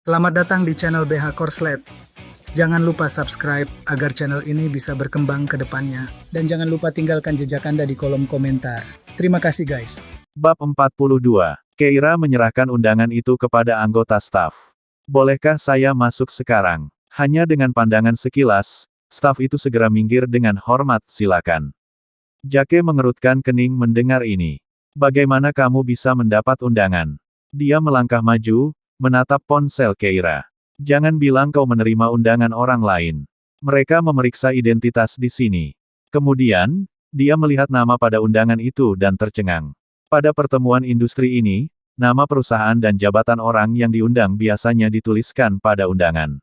Selamat datang di channel BH Korslet. Jangan lupa subscribe agar channel ini bisa berkembang ke depannya. Dan jangan lupa tinggalkan jejak Anda di kolom komentar. Terima kasih guys. Bab 42. Keira menyerahkan undangan itu kepada anggota staf. Bolehkah saya masuk sekarang? Hanya dengan pandangan sekilas, staf itu segera minggir dengan hormat, silakan. Jake mengerutkan kening mendengar ini. Bagaimana kamu bisa mendapat undangan? Dia melangkah maju, menatap ponsel Keira. Jangan bilang kau menerima undangan orang lain. Mereka memeriksa identitas di sini. Kemudian, dia melihat nama pada undangan itu dan tercengang. Pada pertemuan industri ini, nama perusahaan dan jabatan orang yang diundang biasanya dituliskan pada undangan.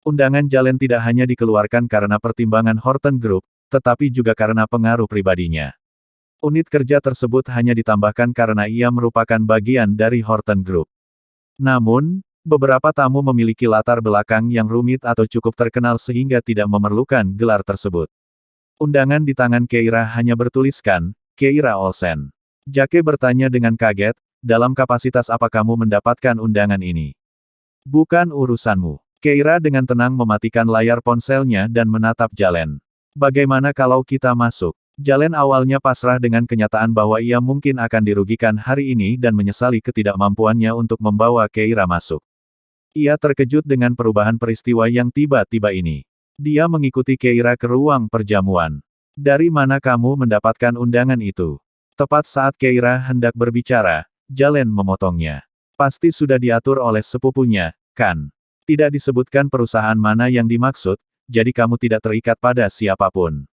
Undangan Jalen tidak hanya dikeluarkan karena pertimbangan Horton Group, tetapi juga karena pengaruh pribadinya. Unit kerja tersebut hanya ditambahkan karena ia merupakan bagian dari Horton Group. Namun, beberapa tamu memiliki latar belakang yang rumit atau cukup terkenal sehingga tidak memerlukan gelar tersebut. Undangan di tangan Keira hanya bertuliskan, Keira Olsen. Jake bertanya dengan kaget, dalam kapasitas apa kamu mendapatkan undangan ini? Bukan urusanmu. Keira dengan tenang mematikan layar ponselnya dan menatap Jalen. Bagaimana kalau kita masuk? Jalen awalnya pasrah dengan kenyataan bahwa ia mungkin akan dirugikan hari ini dan menyesali ketidakmampuannya untuk membawa Keira masuk. Ia terkejut dengan perubahan peristiwa yang tiba-tiba ini. Dia mengikuti Keira ke ruang perjamuan. Dari mana kamu mendapatkan undangan itu? Tepat saat Keira hendak berbicara, Jalen memotongnya. Pasti sudah diatur oleh sepupunya, kan? Tidak disebutkan perusahaan mana yang dimaksud, jadi kamu tidak terikat pada siapapun.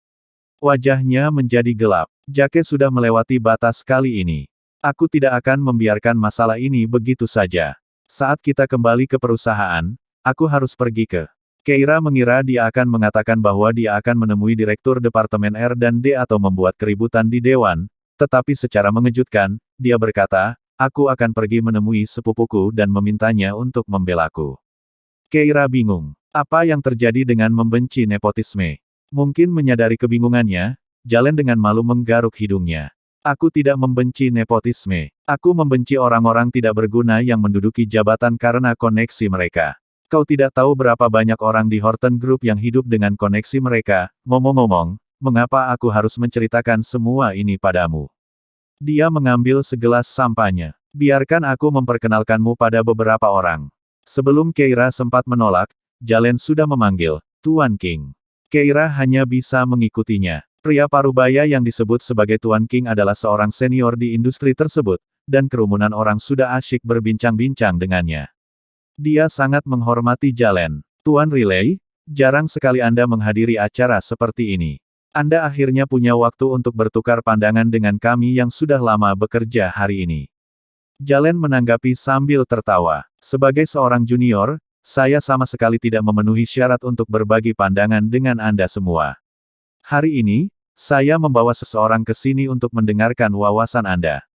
Wajahnya menjadi gelap. Jake sudah melewati batas kali ini. Aku tidak akan membiarkan masalah ini begitu saja. Saat kita kembali ke perusahaan, aku harus pergi ke. Keira mengira dia akan mengatakan bahwa dia akan menemui Direktur Departemen R&D atau membuat keributan di Dewan, tetapi secara mengejutkan, dia berkata, aku akan pergi menemui sepupuku dan memintanya untuk membelaku. Keira bingung. Apa yang terjadi dengan membenci nepotisme? Mungkin menyadari kebingungannya, Jalen dengan malu menggaruk hidungnya. Aku tidak membenci nepotisme. Aku membenci orang-orang tidak berguna yang menduduki jabatan karena koneksi mereka. Kau tidak tahu berapa banyak orang di Horton Group yang hidup dengan koneksi mereka. Ngomong-ngomong, mengapa aku harus menceritakan semua ini padamu? Dia mengambil segelas sampahnya. Biarkan aku memperkenalkanmu pada beberapa orang. Sebelum Keira sempat menolak, Jalen sudah memanggil, Tuan King. Keira hanya bisa mengikutinya. Pria parubaya yang disebut sebagai Tuan King adalah seorang senior di industri tersebut, dan kerumunan orang sudah asyik berbincang-bincang dengannya. Dia sangat menghormati Jalen. Tuan Riley, jarang sekali Anda menghadiri acara seperti ini. Anda akhirnya punya waktu untuk bertukar pandangan dengan kami yang sudah lama bekerja hari ini. Jalen menanggapi sambil tertawa. Sebagai seorang junior, saya sama sekali tidak memenuhi syarat untuk berbagi pandangan dengan Anda semua. Hari ini, saya membawa seseorang ke sini untuk mendengarkan wawasan Anda.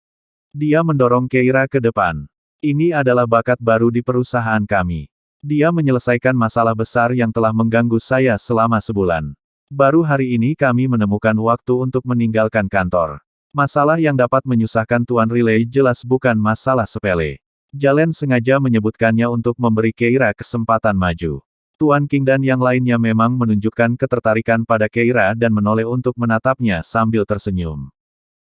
Dia mendorong Keira ke depan. Ini adalah bakat baru di perusahaan kami. Dia menyelesaikan masalah besar yang telah mengganggu saya selama sebulan. Baru hari ini kami menemukan waktu untuk meninggalkan kantor. Masalah yang dapat menyusahkan Tuan Riley jelas bukan masalah sepele. Jalen sengaja menyebutkannya untuk memberi Keira kesempatan maju. Tuan King dan yang lainnya memang menunjukkan ketertarikan pada Keira dan menoleh untuk menatapnya sambil tersenyum.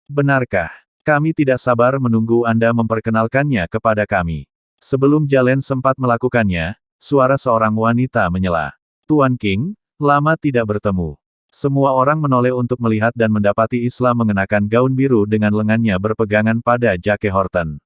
Benarkah? Kami tidak sabar menunggu Anda memperkenalkannya kepada kami. Sebelum Jalen sempat melakukannya, suara seorang wanita menyela. Tuan King, lama tidak bertemu. Semua orang menoleh untuk melihat dan mendapati Isla mengenakan gaun biru dengan lengannya berpegangan pada Jake Horton.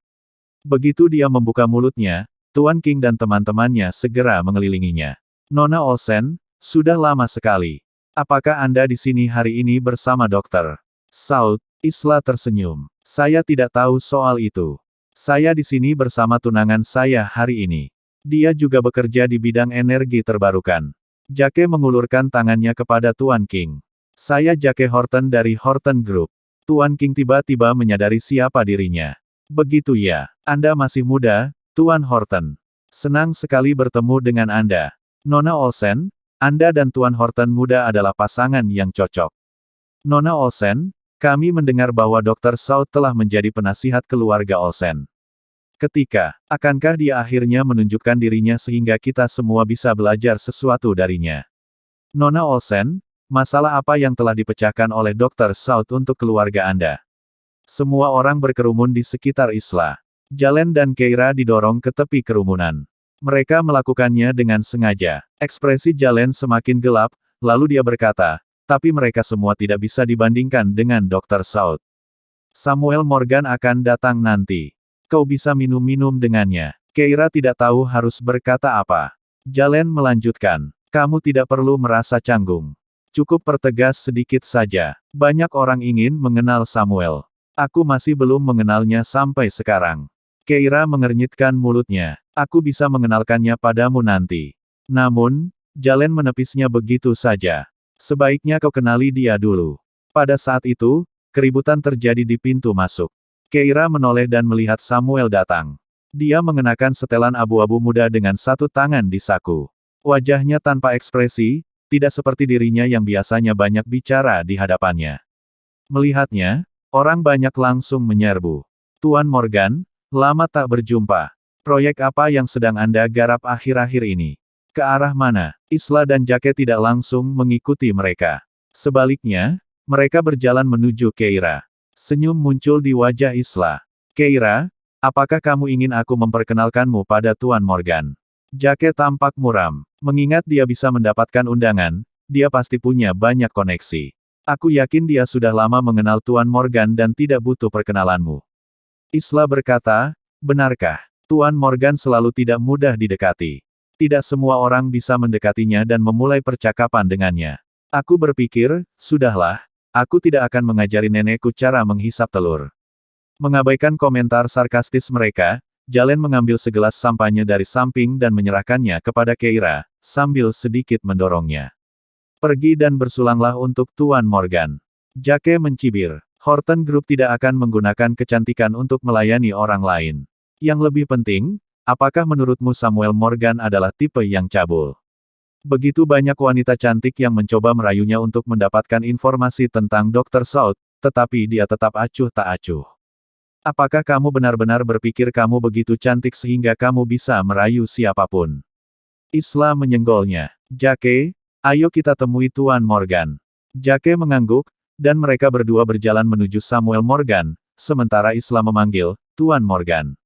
Begitu dia membuka mulutnya, Tuan King dan teman-temannya segera mengelilinginya. Nona Olsen, sudah lama sekali. Apakah Anda di sini hari ini bersama Dr. Saud? Isla tersenyum. Saya tidak tahu soal itu. Saya di sini bersama tunangan saya hari ini. Dia juga bekerja di bidang energi terbarukan. Jake mengulurkan tangannya kepada Tuan King. Saya Jake Horton dari Horton Group. Tuan King tiba-tiba menyadari siapa dirinya. Begitu ya. Anda masih muda, Tuan Horton. Senang sekali bertemu dengan Anda. Nona Olsen, Anda dan Tuan Horton muda adalah pasangan yang cocok. Nona Olsen, kami mendengar bahwa Dr. Saud telah menjadi penasihat keluarga Olsen. Akankah dia akhirnya menunjukkan dirinya sehingga kita semua bisa belajar sesuatu darinya? Nona Olsen, masalah apa yang telah dipecahkan oleh Dr. South untuk keluarga Anda? Semua orang berkerumun di sekitar Isla. Jalen dan Keira didorong ke tepi kerumunan. Mereka melakukannya dengan sengaja. Ekspresi Jalen semakin gelap, lalu dia berkata, tapi mereka semua tidak bisa dibandingkan dengan Dr. South. Samuel Morgan akan datang nanti. Kau bisa minum-minum dengannya. Keira tidak tahu harus berkata apa. Jalen melanjutkan, kamu tidak perlu merasa canggung. Cukup pertegas sedikit saja. Banyak orang ingin mengenal Samuel. Aku masih belum mengenalnya sampai sekarang. Keira mengernyitkan mulutnya. Aku bisa mengenalkannya padamu nanti. Namun, Jalen menepisnya begitu saja. Sebaiknya kau kenali dia dulu. Pada saat itu, keributan terjadi di pintu masuk. Keira menoleh dan melihat Samuel datang. Dia mengenakan setelan abu-abu muda dengan satu tangan di saku. Wajahnya tanpa ekspresi, tidak seperti dirinya yang biasanya banyak bicara di hadapannya. Melihatnya, orang banyak langsung menyerbu. Tuan Morgan, lama tak berjumpa. Proyek apa yang sedang Anda garap akhir-akhir ini? Ke arah mana? Isla dan Jake tidak langsung mengikuti mereka. Sebaliknya, mereka berjalan menuju Keira. Senyum muncul di wajah Isla. Keira, apakah kamu ingin aku memperkenalkanmu pada Tuan Morgan? Jake tampak muram. Mengingat dia bisa mendapatkan undangan, dia pasti punya banyak koneksi. Aku yakin dia sudah lama mengenal Tuan Morgan dan tidak butuh perkenalanmu. Isla berkata, benarkah? Tuan Morgan selalu tidak mudah didekati. Tidak semua orang bisa mendekatinya dan memulai percakapan dengannya. Aku berpikir, sudahlah, aku tidak akan mengajari nenekku cara menghisap telur. Mengabaikan komentar sarkastis mereka, Jalen mengambil segelas sampahnya dari samping dan menyerahkannya kepada Keira, sambil sedikit mendorongnya. Pergi dan bersulanglah untuk Tuan Morgan. Jake mencibir. Horton Group tidak akan menggunakan kecantikan untuk melayani orang lain. Yang lebih penting, apakah menurutmu Samuel Morgan adalah tipe yang cabul? Begitu banyak wanita cantik yang mencoba merayunya untuk mendapatkan informasi tentang Dr. South, tetapi dia tetap acuh tak acuh. Apakah kamu benar-benar berpikir kamu begitu cantik sehingga kamu bisa merayu siapapun? Isla menyenggolnya. Jake, ayo kita temui Tuan Morgan. Jake mengangguk, dan mereka berdua berjalan menuju Samuel Morgan, sementara Isla memanggil, Tuan Morgan.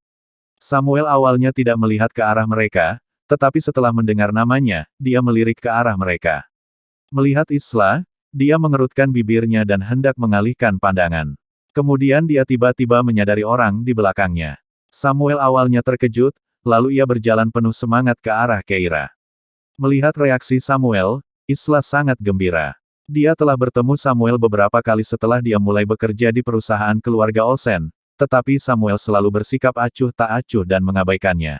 Samuel awalnya tidak melihat ke arah mereka, tetapi setelah mendengar namanya, dia melirik ke arah mereka. Melihat Isla, dia mengerutkan bibirnya dan hendak mengalihkan pandangan. Kemudian dia tiba-tiba menyadari orang di belakangnya. Samuel awalnya terkejut, lalu ia berjalan penuh semangat ke arah Keira. Melihat reaksi Samuel, Isla sangat gembira. Dia telah bertemu Samuel beberapa kali setelah dia mulai bekerja di perusahaan keluarga Olsen, tetapi Samuel selalu bersikap acuh tak acuh dan mengabaikannya.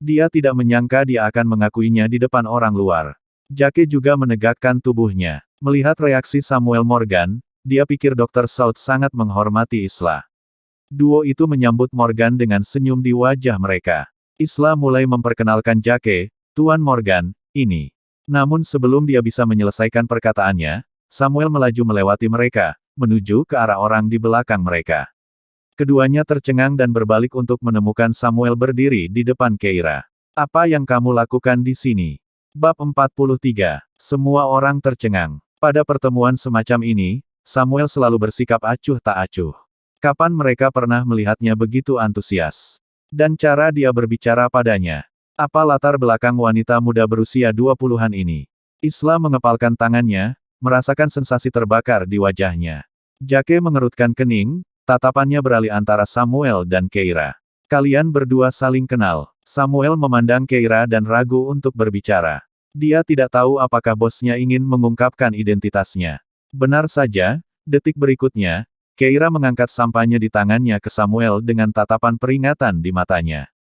Dia tidak menyangka dia akan mengakuinya di depan orang luar. Jake juga menegakkan tubuhnya. Melihat reaksi Samuel Morgan, dia pikir Dr. South sangat menghormati Isla. Duo itu menyambut Morgan dengan senyum di wajah mereka. Isla mulai memperkenalkan Jake, Tuan Morgan, ini. Namun sebelum dia bisa menyelesaikan perkataannya, Samuel melaju melewati mereka, menuju ke arah orang di belakang mereka. Keduanya tercengang dan berbalik untuk menemukan Samuel berdiri di depan Keira. Apa yang kamu lakukan di sini? Bab 43. Semua orang tercengang. Pada pertemuan semacam ini, Samuel selalu bersikap acuh tak acuh. Kapan mereka pernah melihatnya begitu antusias? Dan cara dia berbicara padanya. Apa latar belakang wanita muda berusia 20-an ini? Isla mengepalkan tangannya, merasakan sensasi terbakar di wajahnya. Jake mengerutkan kening, tatapannya beralih antara Samuel dan Keira. Kalian berdua saling kenal. Samuel memandang Keira dan ragu untuk berbicara. Dia tidak tahu apakah bosnya ingin mengungkapkan identitasnya. Benar saja, detik berikutnya, Keira mengangkat sampahnya di tangannya ke Samuel dengan tatapan peringatan di matanya.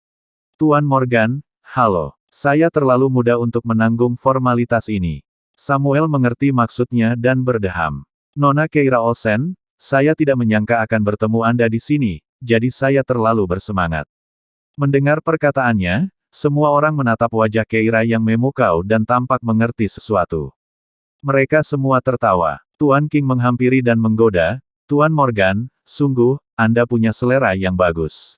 Tuan Morgan, halo, saya terlalu muda untuk menanggung formalitas ini. Samuel mengerti maksudnya dan berdeham. Nona Keira Olsen, saya tidak menyangka akan bertemu Anda di sini, jadi saya terlalu bersemangat. Mendengar perkataannya, semua orang menatap wajah Keira yang memukau dan tampak mengerti sesuatu. Mereka semua tertawa. Tuan King menghampiri dan menggoda, Tuan Morgan, sungguh, Anda punya selera yang bagus.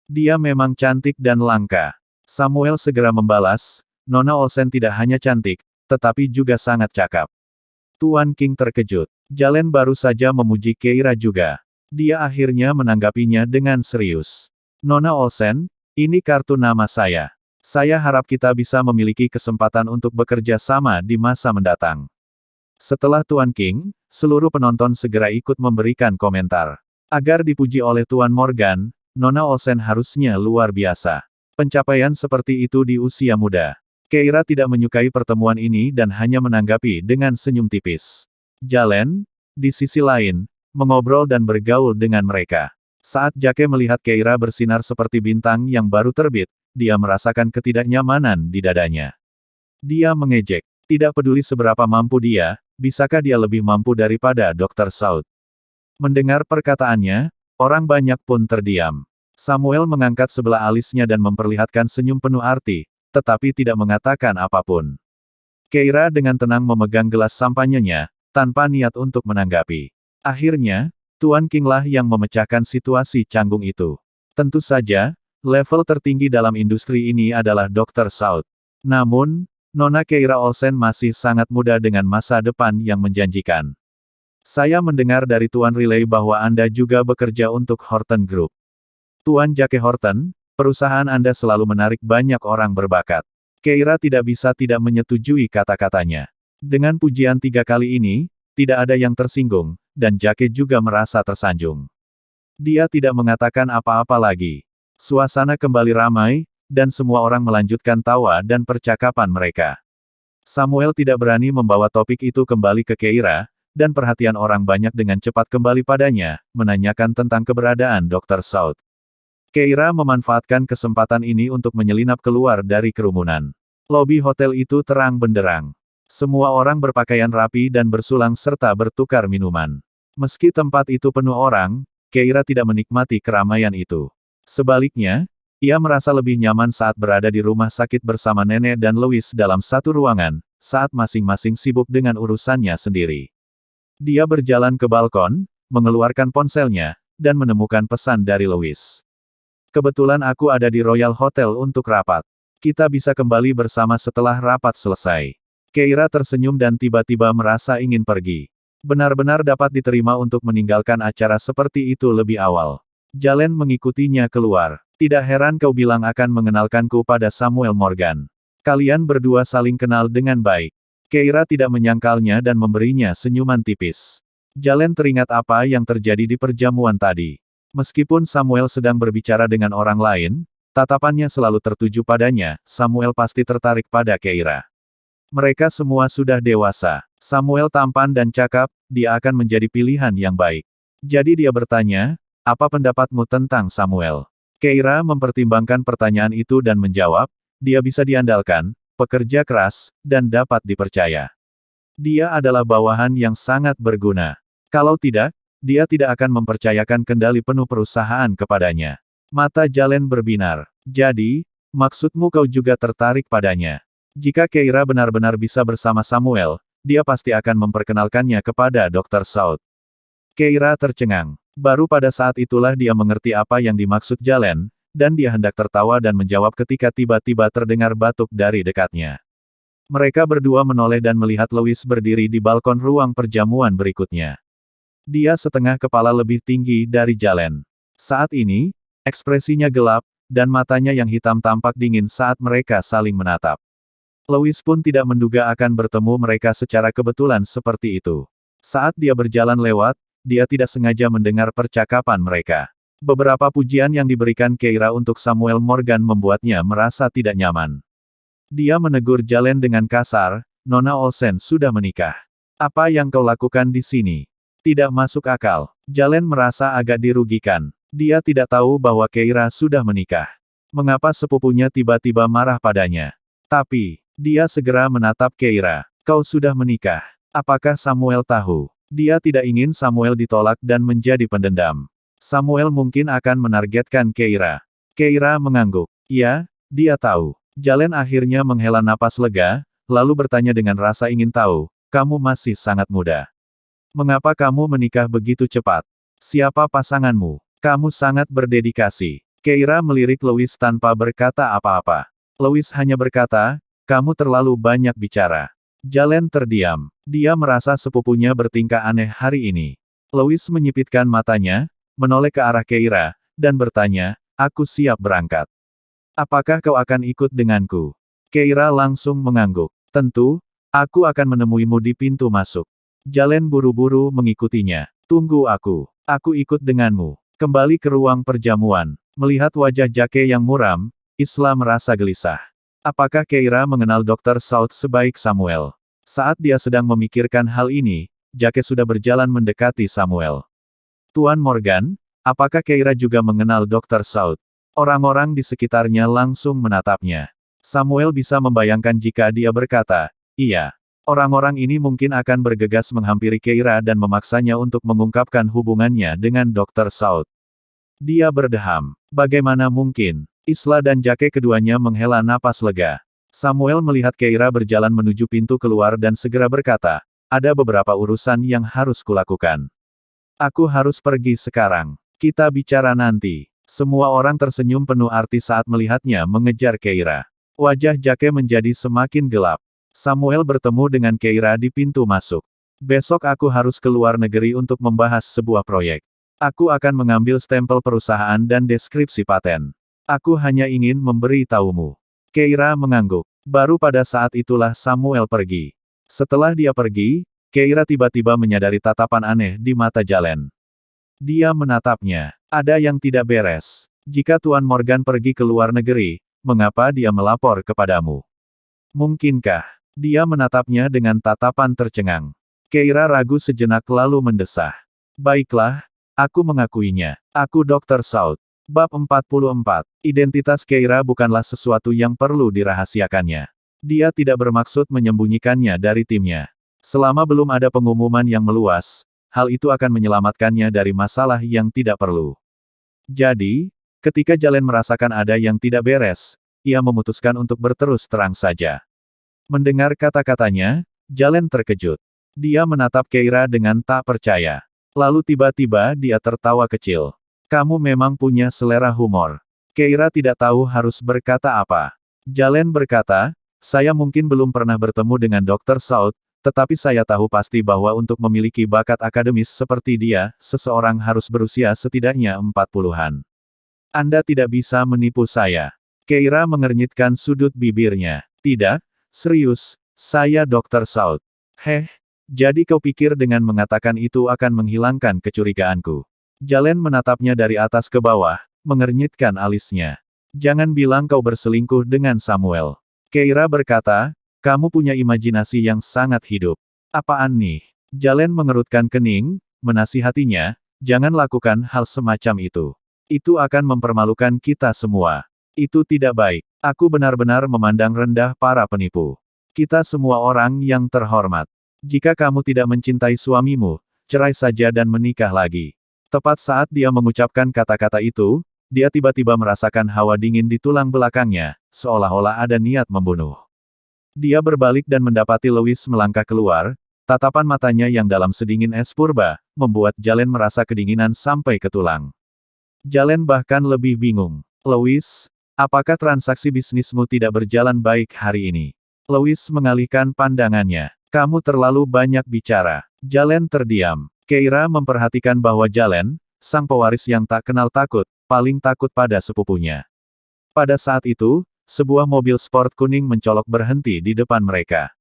Dia memang cantik dan langka. Samuel segera membalas, Nona Olsen tidak hanya cantik, tetapi juga sangat cakap. Tuan King terkejut. Jalen baru saja memuji Keira juga. Dia akhirnya menanggapinya dengan serius. Nona Olsen, ini kartu nama saya. Saya harap kita bisa memiliki kesempatan untuk bekerja sama di masa mendatang. Setelah Tuan King, seluruh penonton segera ikut memberikan komentar. Agar dipuji oleh Tuan Morgan, Nona Olsen harusnya luar biasa. Pencapaian seperti itu di usia muda. Keira tidak menyukai pertemuan ini dan hanya menanggapi dengan senyum tipis. Jalen, di sisi lain, mengobrol dan bergaul dengan mereka. Saat Jake melihat Keira bersinar seperti bintang yang baru terbit, dia merasakan ketidaknyamanan di dadanya. Dia mengejek. Tidak peduli seberapa mampu dia, bisakah dia lebih mampu daripada Dr. South? Mendengar perkataannya, orang banyak pun terdiam. Samuel mengangkat sebelah alisnya dan memperlihatkan senyum penuh arti, tetapi tidak mengatakan apapun. Keira dengan tenang memegang gelas sampanyenya, tanpa niat untuk menanggapi. Akhirnya, Tuan King lah yang memecahkan situasi canggung itu. Tentu saja, level tertinggi dalam industri ini adalah Dr. South. Namun, Nona Keira Olsen masih sangat muda dengan masa depan yang menjanjikan. Saya mendengar dari Tuan Riley bahwa Anda juga bekerja untuk Horton Group. Tuan Jake Horton, perusahaan Anda selalu menarik banyak orang berbakat. Keira tidak bisa tidak menyetujui kata-katanya. Dengan pujian 3 kali ini, tidak ada yang tersinggung, dan Jake juga merasa tersanjung. Dia tidak mengatakan apa-apa lagi. Suasana kembali ramai, dan semua orang melanjutkan tawa dan percakapan mereka. Samuel tidak berani membawa topik itu kembali ke Keira, dan perhatian orang banyak dengan cepat kembali padanya, menanyakan tentang keberadaan Dr. South. Keira memanfaatkan kesempatan ini untuk menyelinap keluar dari kerumunan. Lobi hotel itu terang benderang. Semua orang berpakaian rapi dan bersulang serta bertukar minuman. Meski tempat itu penuh orang, Keira tidak menikmati keramaian itu. Sebaliknya, ia merasa lebih nyaman saat berada di rumah sakit bersama nenek dan Louis dalam satu ruangan, saat masing-masing sibuk dengan urusannya sendiri. Dia berjalan ke balkon, mengeluarkan ponselnya, dan menemukan pesan dari Louis. Kebetulan aku ada di Royal Hotel untuk rapat. Kita bisa kembali bersama setelah rapat selesai. Keira tersenyum dan tiba-tiba merasa ingin pergi. Benar-benar dapat diterima untuk meninggalkan acara seperti itu lebih awal. Jalen mengikutinya keluar. Tidak heran kau bilang akan mengenalkanku pada Samuel Morgan. Kalian berdua saling kenal dengan baik. Keira tidak menyangkalnya dan memberinya senyuman tipis. Jalen teringat apa yang terjadi di perjamuan tadi. Meskipun Samuel sedang berbicara dengan orang lain, tatapannya selalu tertuju padanya. Samuel pasti tertarik pada Keira. Mereka semua sudah dewasa. Samuel tampan dan cakap, dia akan menjadi pilihan yang baik. Jadi dia bertanya, apa pendapatmu tentang Samuel? Keira mempertimbangkan pertanyaan itu dan menjawab, dia bisa diandalkan, pekerja keras, dan dapat dipercaya. Dia adalah bawahan yang sangat berguna. Kalau tidak, dia tidak akan mempercayakan kendali penuh perusahaan kepadanya. Mata Jalen berbinar. Jadi, maksudmu kau juga tertarik padanya? Jika Keira benar-benar bisa bersama Samuel, dia pasti akan memperkenalkannya kepada Dr. South. Keira tercengang. Baru pada saat itulah dia mengerti apa yang dimaksud Jalen, dan dia hendak tertawa dan menjawab ketika tiba-tiba terdengar batuk dari dekatnya. Mereka berdua menoleh dan melihat Louis berdiri di balkon ruang perjamuan berikutnya. Dia setengah kepala lebih tinggi dari Jalen. Saat ini, ekspresinya gelap, dan matanya yang hitam tampak dingin saat mereka saling menatap. Louis pun tidak menduga akan bertemu mereka secara kebetulan seperti itu. Saat dia berjalan lewat, dia tidak sengaja mendengar percakapan mereka. Beberapa pujian yang diberikan Keira untuk Samuel Morgan membuatnya merasa tidak nyaman. Dia menegur Jalen dengan kasar, Nona Olsen sudah menikah. Apa yang kau lakukan di sini? Tidak masuk akal. Jalen merasa agak dirugikan. Dia tidak tahu bahwa Keira sudah menikah. Mengapa sepupunya tiba-tiba marah padanya? Tapi, dia segera menatap Keira. Kau sudah menikah. Apakah Samuel tahu? Dia tidak ingin Samuel ditolak dan menjadi pendendam. Samuel mungkin akan menargetkan Keira. Keira mengangguk. Ya, dia tahu. Jalen akhirnya menghela napas lega, lalu bertanya dengan rasa ingin tahu, kamu masih sangat muda. Mengapa kamu menikah begitu cepat? Siapa pasanganmu? Kamu sangat berdedikasi. Keira melirik Louis tanpa berkata apa-apa. Louis hanya berkata, kamu terlalu banyak bicara. Jalen terdiam. Dia merasa sepupunya bertingkah aneh hari ini. Louis menyipitkan matanya, menoleh ke arah Keira, dan bertanya, aku siap berangkat. Apakah kau akan ikut denganku? Keira langsung mengangguk. Tentu, aku akan menemuimu di pintu masuk. Jalen buru-buru mengikutinya. Tunggu aku. Aku ikut denganmu. Kembali ke ruang perjamuan. Melihat wajah Jake yang muram, Isla merasa gelisah. Apakah Keira mengenal Dr. South sebaik Samuel? Saat dia sedang memikirkan hal ini, Jake sudah berjalan mendekati Samuel. Tuan Morgan, apakah Keira juga mengenal Dr. South? Orang-orang di sekitarnya langsung menatapnya. Samuel bisa membayangkan jika dia berkata, iya. Orang-orang ini mungkin akan bergegas menghampiri Keira dan memaksanya untuk mengungkapkan hubungannya dengan Dr. South. Dia berdeham. Bagaimana mungkin? Isla dan Jake keduanya menghela napas lega. Samuel melihat Keira berjalan menuju pintu keluar dan segera berkata, ada beberapa urusan yang harus kulakukan. Aku harus pergi sekarang. Kita bicara nanti. Semua orang tersenyum penuh arti saat melihatnya mengejar Keira. Wajah Jake menjadi semakin gelap. Samuel bertemu dengan Keira di pintu masuk. Besok aku harus ke luar negeri untuk membahas sebuah proyek. Aku akan mengambil stempel perusahaan dan deskripsi paten. Aku hanya ingin memberi tahumu. Keira mengangguk. Baru pada saat itulah Samuel pergi. Setelah dia pergi, Keira tiba-tiba menyadari tatapan aneh di mata Jalen. Dia menatapnya. Ada yang tidak beres. Jika Tuan Morgan pergi ke luar negeri, mengapa dia melapor kepadamu? Mungkinkah? Dia menatapnya dengan tatapan tercengang. Keira ragu sejenak lalu mendesah. Baiklah, aku mengakuinya. Aku Dr. South. Bab 44. Identitas Keira bukanlah sesuatu yang perlu dirahasiakannya. Dia tidak bermaksud menyembunyikannya dari timnya. Selama belum ada pengumuman yang meluas, hal itu akan menyelamatkannya dari masalah yang tidak perlu. Jadi, ketika Jalen merasakan ada yang tidak beres, ia memutuskan untuk berterus terang saja. Mendengar kata-katanya, Jalen terkejut. Dia menatap Keira dengan tak percaya. Lalu tiba-tiba dia tertawa kecil. Kamu memang punya selera humor. Keira tidak tahu harus berkata apa. Jalen berkata, saya mungkin belum pernah bertemu dengan Dr. South, tetapi saya tahu pasti bahwa untuk memiliki bakat akademis seperti dia, seseorang harus berusia setidaknya 40-an. Anda tidak bisa menipu saya. Keira mengernyitkan sudut bibirnya. Tidak, serius, saya Dr. South. Jadi kau pikir dengan mengatakan itu akan menghilangkan kecurigaanku. Jalen menatapnya dari atas ke bawah, mengernyitkan alisnya. Jangan bilang kau berselingkuh dengan Samuel. Keira berkata, kamu punya imajinasi yang sangat hidup. Apaan nih? Jalen mengerutkan kening, menasihatinya, jangan lakukan hal semacam itu. Itu akan mempermalukan kita semua. Itu tidak baik. Aku benar-benar memandang rendah para penipu. Kita semua orang yang terhormat. Jika kamu tidak mencintai suamimu, cerai saja dan menikah lagi. Tepat saat dia mengucapkan kata-kata itu, dia tiba-tiba merasakan hawa dingin di tulang belakangnya, seolah-olah ada niat membunuh. Dia berbalik dan mendapati Louis melangkah keluar, tatapan matanya yang dalam sedingin es purba, membuat Jalen merasa kedinginan sampai ke tulang. Jalen bahkan lebih bingung. Louis, apakah transaksi bisnismu tidak berjalan baik hari ini? Louis mengalihkan pandangannya. Kamu terlalu banyak bicara. Jalen terdiam. Keira memperhatikan bahwa Jalen, sang pewaris yang tak kenal takut, paling takut pada sepupunya. Pada saat itu, sebuah mobil sport kuning mencolok berhenti di depan mereka.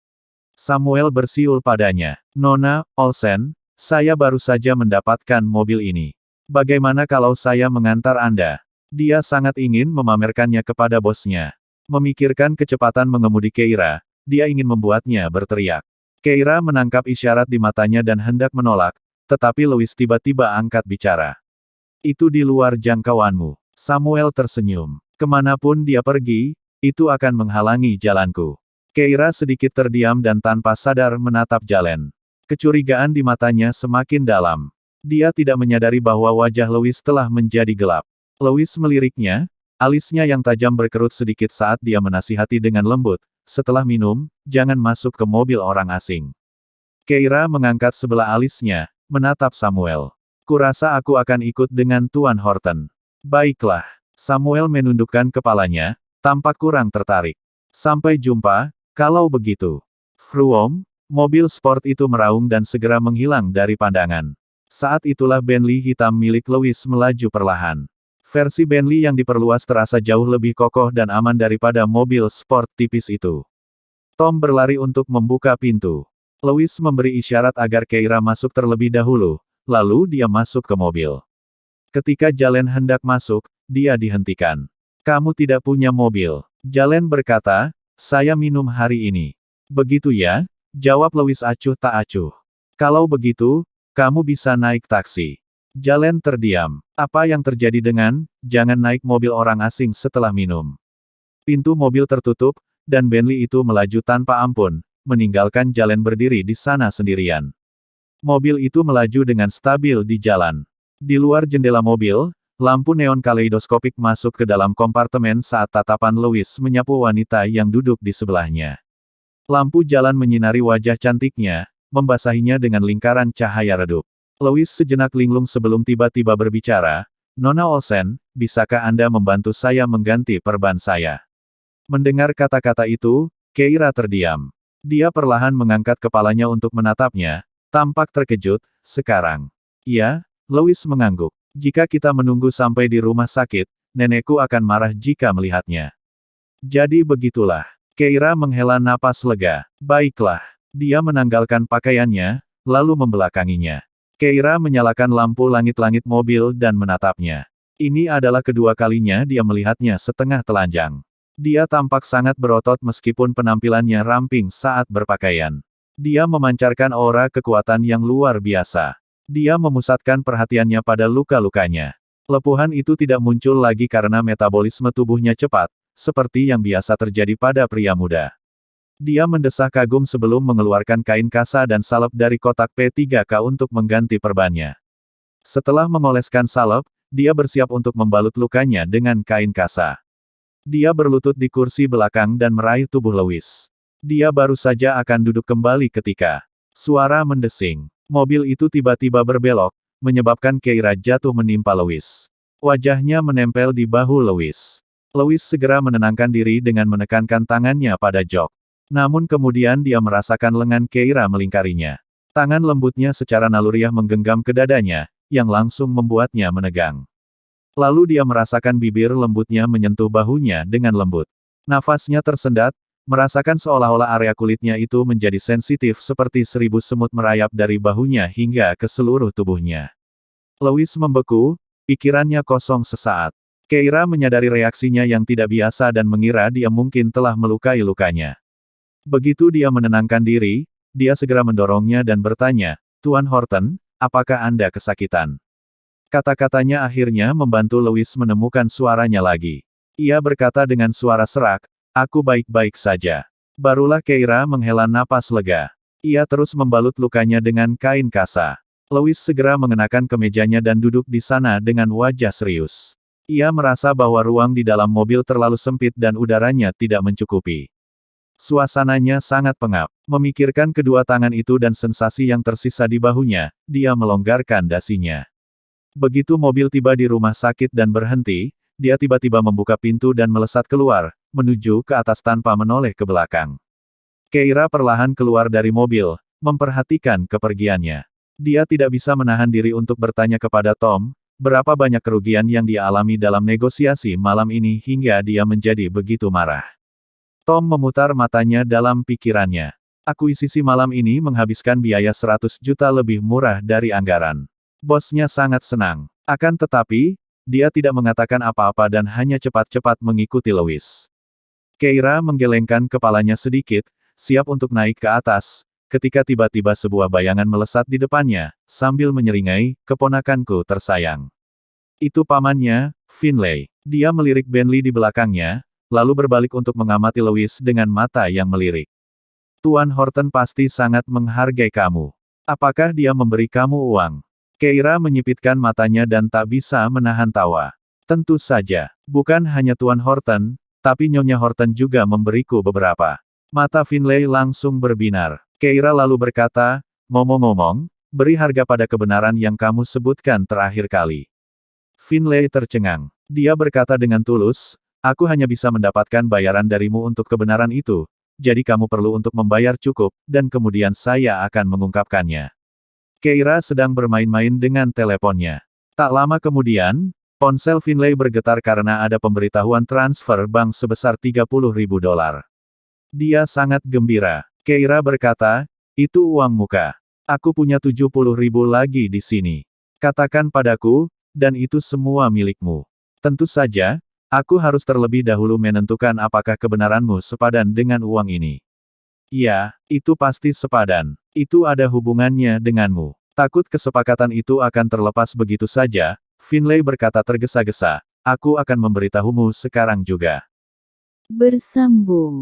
Samuel bersiul padanya. Nona, Olsen, saya baru saja mendapatkan mobil ini. Bagaimana kalau saya mengantar Anda? Dia sangat ingin memamerkannya kepada bosnya. Memikirkan kecepatan mengemudi Keira, dia ingin membuatnya berteriak. Keira menangkap isyarat di matanya dan hendak menolak, tetapi Louis tiba-tiba angkat bicara. Itu di luar jangkauanmu. Samuel tersenyum. Kemanapun dia pergi, itu akan menghalangi jalanku. Keira sedikit terdiam dan tanpa sadar menatap Jalen. Kecurigaan di matanya semakin dalam. Dia tidak menyadari bahwa wajah Louis telah menjadi gelap. Louis meliriknya, alisnya yang tajam berkerut sedikit saat dia menasihati dengan lembut. Setelah minum, jangan masuk ke mobil orang asing. Keira mengangkat sebelah alisnya, menatap Samuel. Kurasa aku akan ikut dengan Tuan Horton. Baiklah. Samuel menundukkan kepalanya, tampak kurang tertarik. Sampai jumpa, kalau begitu. Vroom, mobil sport itu meraung dan segera menghilang dari pandangan. Saat itulah Bentley hitam milik Lewis melaju perlahan. Versi Bentley yang diperluas terasa jauh lebih kokoh dan aman daripada mobil sport tipis itu. Tom berlari untuk membuka pintu. Lewis memberi isyarat agar Keira masuk terlebih dahulu, lalu dia masuk ke mobil. Ketika Jalen hendak masuk, dia dihentikan. Kamu tidak punya mobil. Jalen berkata, saya minum hari ini. Begitu ya? Jawab Lewis acuh tak acuh. Kalau begitu, kamu bisa naik taksi. Jalen terdiam. Apa yang terjadi dengan, jangan naik mobil orang asing setelah minum. Pintu mobil tertutup, dan Bentley itu melaju tanpa ampun, meninggalkan Jalen berdiri di sana sendirian. Mobil itu melaju dengan stabil di jalan. Di luar jendela mobil, lampu neon kaleidoskopik masuk ke dalam kompartemen saat tatapan Lewis menyapu wanita yang duduk di sebelahnya. Lampu jalan menyinari wajah cantiknya, membasahinya dengan lingkaran cahaya redup. Lewis sejenak linglung sebelum tiba-tiba berbicara, Nona Olsen, bisakah Anda membantu saya mengganti perban saya? Mendengar kata-kata itu, Keira terdiam. Dia perlahan mengangkat kepalanya untuk menatapnya, tampak terkejut. Sekarang. Iya, Lewis mengangguk. Jika kita menunggu sampai di rumah sakit, nenekku akan marah jika melihatnya. Jadi begitulah. Keira menghela napas lega. Baiklah. Dia menanggalkan pakaiannya, lalu membelakanginya. Keira menyalakan lampu langit-langit mobil dan menatapnya. Ini adalah kedua kalinya dia melihatnya setengah telanjang. Dia tampak sangat berotot meskipun penampilannya ramping saat berpakaian. Dia memancarkan aura kekuatan yang luar biasa. Dia memusatkan perhatiannya pada luka-lukanya. Lepuhan itu tidak muncul lagi karena metabolisme tubuhnya cepat, seperti yang biasa terjadi pada pria muda. Dia mendesah kagum sebelum mengeluarkan kain kasa dan salep dari kotak P3K untuk mengganti perbannya. Setelah mengoleskan salep, dia bersiap untuk membalut lukanya dengan kain kasa. Dia berlutut di kursi belakang dan meraih tubuh Lewis. Dia baru saja akan duduk kembali ketika suara mendesing. Mobil itu tiba-tiba berbelok, menyebabkan Keira jatuh menimpa Lewis. Wajahnya menempel di bahu Lewis. Lewis segera menenangkan diri dengan menekankan tangannya pada jok. Namun kemudian dia merasakan lengan Keira melingkarinya. Tangan lembutnya secara naluriah menggenggam ke dadanya, yang langsung membuatnya menegang. Lalu dia merasakan bibir lembutnya menyentuh bahunya dengan lembut. Nafasnya tersendat, merasakan seolah-olah area kulitnya itu menjadi sensitif seperti 1000 semut merayap dari bahunya hingga ke seluruh tubuhnya. Lewis membeku, pikirannya kosong sesaat. Keira menyadari reaksinya yang tidak biasa dan mengira dia mungkin telah melukai lukanya. Begitu dia menenangkan diri, dia segera mendorongnya dan bertanya, Tuan Horton, apakah Anda kesakitan? Kata-katanya akhirnya membantu Lewis menemukan suaranya lagi. Ia berkata dengan suara serak, aku baik-baik saja. Barulah Keira menghela napas lega. Ia terus membalut lukanya dengan kain kasa. Lewis segera mengenakan kemejanya dan duduk di sana dengan wajah serius. Ia merasa bahwa ruang di dalam mobil terlalu sempit dan udaranya tidak mencukupi. Suasananya sangat pengap. Memikirkan kedua tangan itu dan sensasi yang tersisa di bahunya, dia melonggarkan dasinya. Begitu mobil tiba di rumah sakit dan berhenti, dia tiba-tiba membuka pintu dan melesat keluar, menuju ke atas tanpa menoleh ke belakang. Keira perlahan keluar dari mobil, memperhatikan kepergiannya. Dia tidak bisa menahan diri untuk bertanya kepada Tom, berapa banyak kerugian yang dia alami dalam negosiasi malam ini hingga dia menjadi begitu marah. Tom memutar matanya dalam pikirannya. Akuisisi malam ini menghabiskan biaya 100 juta lebih murah dari anggaran. Bosnya sangat senang. Akan tetapi, dia tidak mengatakan apa-apa dan hanya cepat-cepat mengikuti Lewis. Keira menggelengkan kepalanya sedikit, siap untuk naik ke atas, ketika tiba-tiba sebuah bayangan melesat di depannya, sambil menyeringai, keponakanku tersayang. Itu pamannya, Finlay. Dia melirik Bentley di belakangnya, lalu berbalik untuk mengamati Lewis dengan mata yang melirik. Tuan Horton pasti sangat menghargai kamu. Apakah dia memberi kamu uang? Keira menyipitkan matanya dan tak bisa menahan tawa. Tentu saja, bukan hanya Tuan Horton, tapi Nyonya Horton juga memberiku beberapa. Mata Finlay langsung berbinar. Keira lalu berkata, ngomong-ngomong, beri harga pada kebenaran yang kamu sebutkan terakhir kali. Finlay tercengang. Dia berkata dengan tulus, aku hanya bisa mendapatkan bayaran darimu untuk kebenaran itu, jadi kamu perlu untuk membayar cukup, dan kemudian saya akan mengungkapkannya. Keira sedang bermain-main dengan teleponnya. Tak lama kemudian, ponsel Finlay bergetar karena ada pemberitahuan transfer bank sebesar $30.000. Dia sangat gembira. Keira berkata, itu uang muka. Aku punya 70.000 lagi di sini. Katakan padaku, dan itu semua milikmu. Tentu saja, aku harus terlebih dahulu menentukan apakah kebenaranmu sepadan dengan uang ini. Ya, itu pasti sepadan. Itu ada hubungannya denganmu. Takut kesepakatan itu akan terlepas begitu saja, Finlay berkata tergesa-gesa, aku akan memberitahumu sekarang juga. Bersambung.